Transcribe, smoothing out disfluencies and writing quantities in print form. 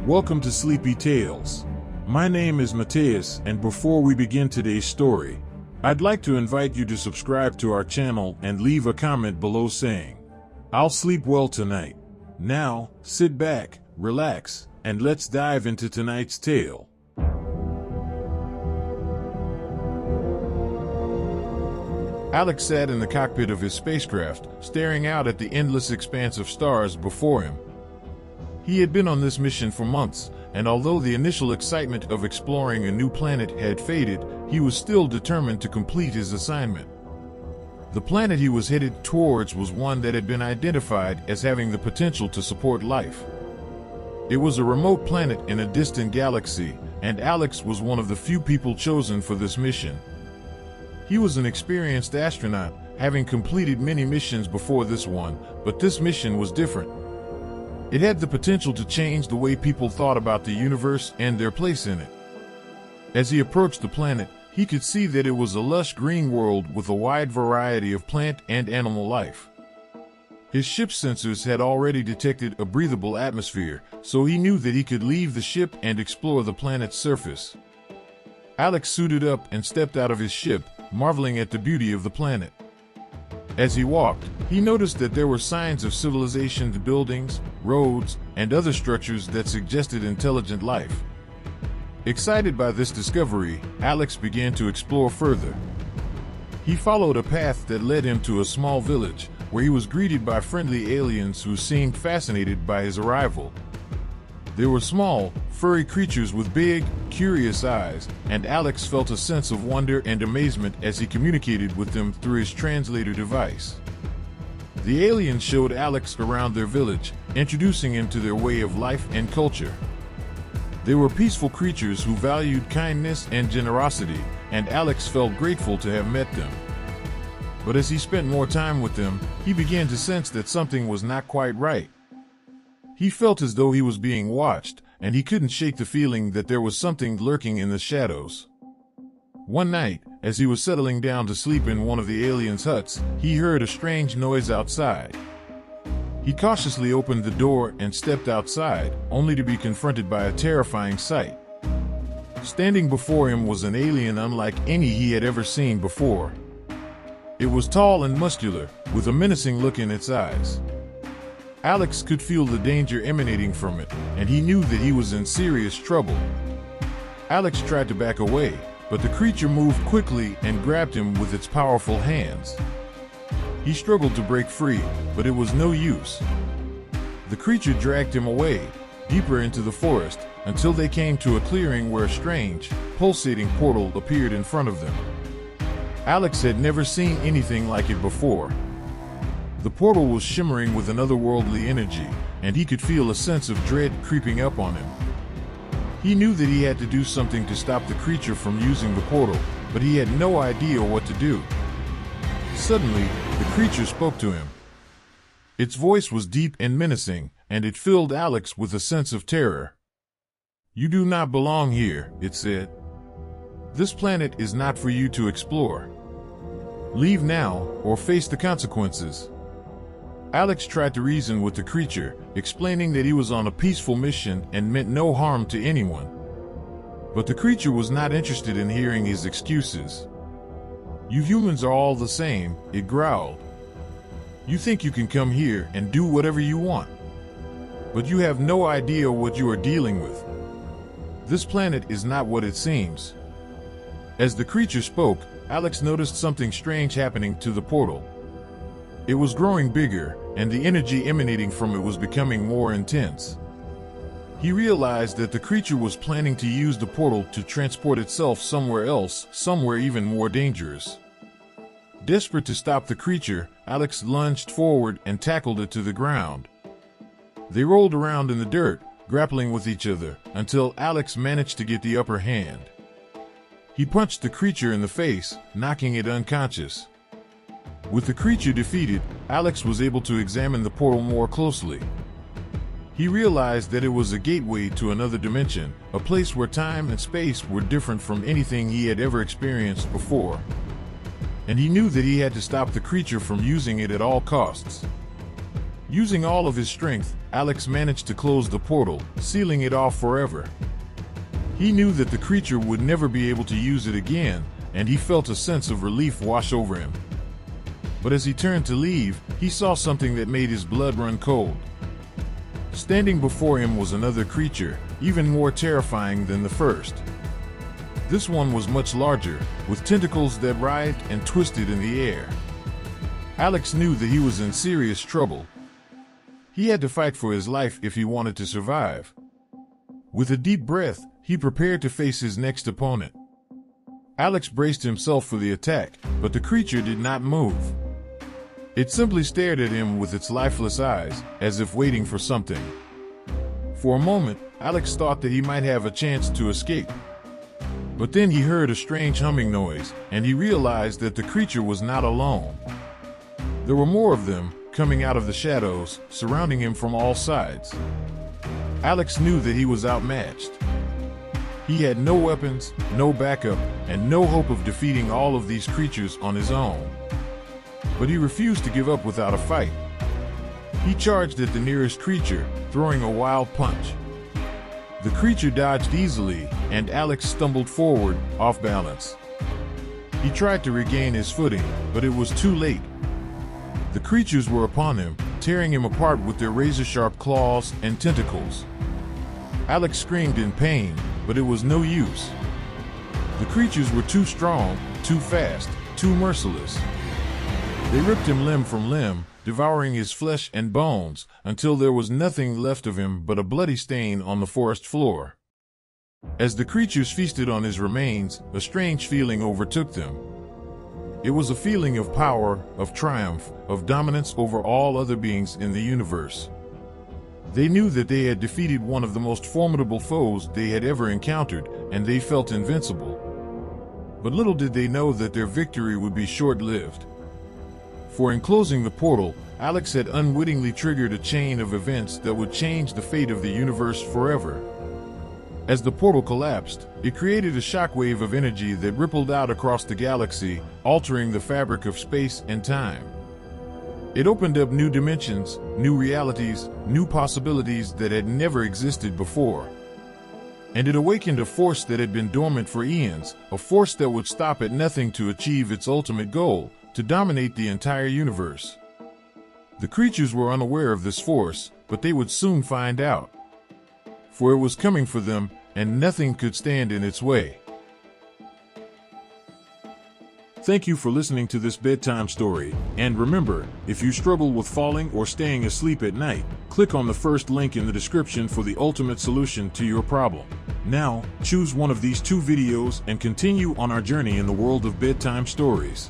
Welcome to Sleepy Tales. My name is Mateus, and before we begin today's story, I'd like to invite you to subscribe to our channel and leave a comment below saying, "I'll sleep well tonight." Now, sit back, relax, and let's dive into tonight's tale. Alex sat in the cockpit of his spacecraft, staring out at the endless expanse of stars before him. He had been on this mission for months, and although the initial excitement of exploring a new planet had faded, he was still determined to complete his assignment. The planet he was headed towards was one that had been identified as having the potential to support life. It was a remote planet in a distant galaxy, and Alex was one of the few people chosen for this mission. He was an experienced astronaut, having completed many missions before this one, but this mission was different. It had the potential to change the way people thought about the universe and their place in it. As he approached the planet, he could see that it was a lush green world with a wide variety of plant and animal life. His ship's sensors had already detected a breathable atmosphere, so he knew that he could leave the ship and explore the planet's surface. Alex suited up and stepped out of his ship, marveling at the beauty of the planet. As he walked, he noticed that there were signs of civilization, buildings, roads, and other structures that suggested intelligent life. Excited by this discovery, Alex began to explore further. He followed a path that led him to a small village, where he was greeted by friendly aliens who seemed fascinated by his arrival. They were small, furry creatures with big, curious eyes, and Alex felt a sense of wonder and amazement as he communicated with them through his translator device. The aliens showed Alex around their village, introducing him to their way of life and culture. They were peaceful creatures who valued kindness and generosity, and Alex felt grateful to have met them. But as he spent more time with them, he began to sense that something was not quite right. He felt as though he was being watched, and he couldn't shake the feeling that there was something lurking in the shadows. One night, as he was settling down to sleep in one of the aliens' huts, he heard a strange noise outside. He cautiously opened the door and stepped outside, only to be confronted by a terrifying sight. Standing before him was an alien unlike any he had ever seen before. It was tall and muscular, with a menacing look in its eyes. Alex could feel the danger emanating from it, and he knew that he was in serious trouble. Alex tried to back away, but the creature moved quickly and grabbed him with its powerful hands. He struggled to break free, but it was no use. The creature dragged him away, deeper into the forest, until they came to a clearing where a strange, pulsating portal appeared in front of them. Alex had never seen anything like it before. The portal was shimmering with an otherworldly energy, and he could feel a sense of dread creeping up on him. He knew that he had to do something to stop the creature from using the portal, but he had no idea what to do. Suddenly, the creature spoke to him. Its voice was deep and menacing, and it filled Alex with a sense of terror. "You do not belong here," it said. "This planet is not for you to explore. Leave now, or face the consequences." Alex tried to reason with the creature, explaining that he was on a peaceful mission and meant no harm to anyone. But the creature was not interested in hearing his excuses. "You humans are all the same," it growled. "You think you can come here and do whatever you want. But you have no idea what you are dealing with. This planet is not what it seems." As the creature spoke, Alex noticed something strange happening to the portal. It was growing bigger, and the energy emanating from it was becoming more intense. He realized that the creature was planning to use the portal to transport itself somewhere else, somewhere even more dangerous. Desperate to stop the creature, Alex lunged forward and tackled it to the ground. They rolled around in the dirt, grappling with each other, until Alex managed to get the upper hand. He punched the creature in the face, knocking it unconscious. With the creature defeated, Alex was able to examine the portal more closely. He realized that it was a gateway to another dimension, a place where time and space were different from anything he had ever experienced before. And he knew that he had to stop the creature from using it at all costs. Using all of his strength, Alex managed to close the portal, sealing it off forever. He knew that the creature would never be able to use it again, and he felt a sense of relief wash over him. But as he turned to leave, he saw something that made his blood run cold. Standing before him was another creature, even more terrifying than the first. This one was much larger, with tentacles that writhed and twisted in the air. Alex knew that he was in serious trouble. He had to fight for his life if he wanted to survive. With a deep breath, he prepared to face his next opponent. Alex braced himself for the attack, but the creature did not move. It simply stared at him with its lifeless eyes, as if waiting for something. For a moment, Alex thought that he might have a chance to escape. But then he heard a strange humming noise, and he realized that the creature was not alone. There were more of them, coming out of the shadows, surrounding him from all sides. Alex knew that he was outmatched. He had no weapons, no backup, and no hope of defeating all of these creatures on his own. But he refused to give up without a fight. He charged at the nearest creature, throwing a wild punch. The creature dodged easily, and Alex stumbled forward, off balance. He tried to regain his footing, but it was too late. The creatures were upon him, tearing him apart with their razor-sharp claws and tentacles. Alex screamed in pain, but it was no use. The creatures were too strong, too fast, too merciless. They ripped him limb from limb, devouring his flesh and bones, until there was nothing left of him but a bloody stain on the forest floor. As the creatures feasted on his remains, a strange feeling overtook them. It was a feeling of power, of triumph, of dominance over all other beings in the universe. They knew that they had defeated one of the most formidable foes they had ever encountered, and they felt invincible. But little did they know that their victory would be short-lived. For in closing the portal, Alex had unwittingly triggered a chain of events that would change the fate of the universe forever. As the portal collapsed, it created a shockwave of energy that rippled out across the galaxy, altering the fabric of space and time. It opened up new dimensions, new realities, new possibilities that had never existed before. And it awakened a force that had been dormant for eons, a force that would stop at nothing to achieve its ultimate goal, to dominate the entire universe. The creatures were unaware of this force, but they would soon find out. For it was coming for them, and nothing could stand in its way. Thank you for listening to this bedtime story, and remember, if you struggle with falling or staying asleep at night, click on the first link in the description for the ultimate solution to your problem. Now, choose one of these two videos and continue on our journey in the world of bedtime stories.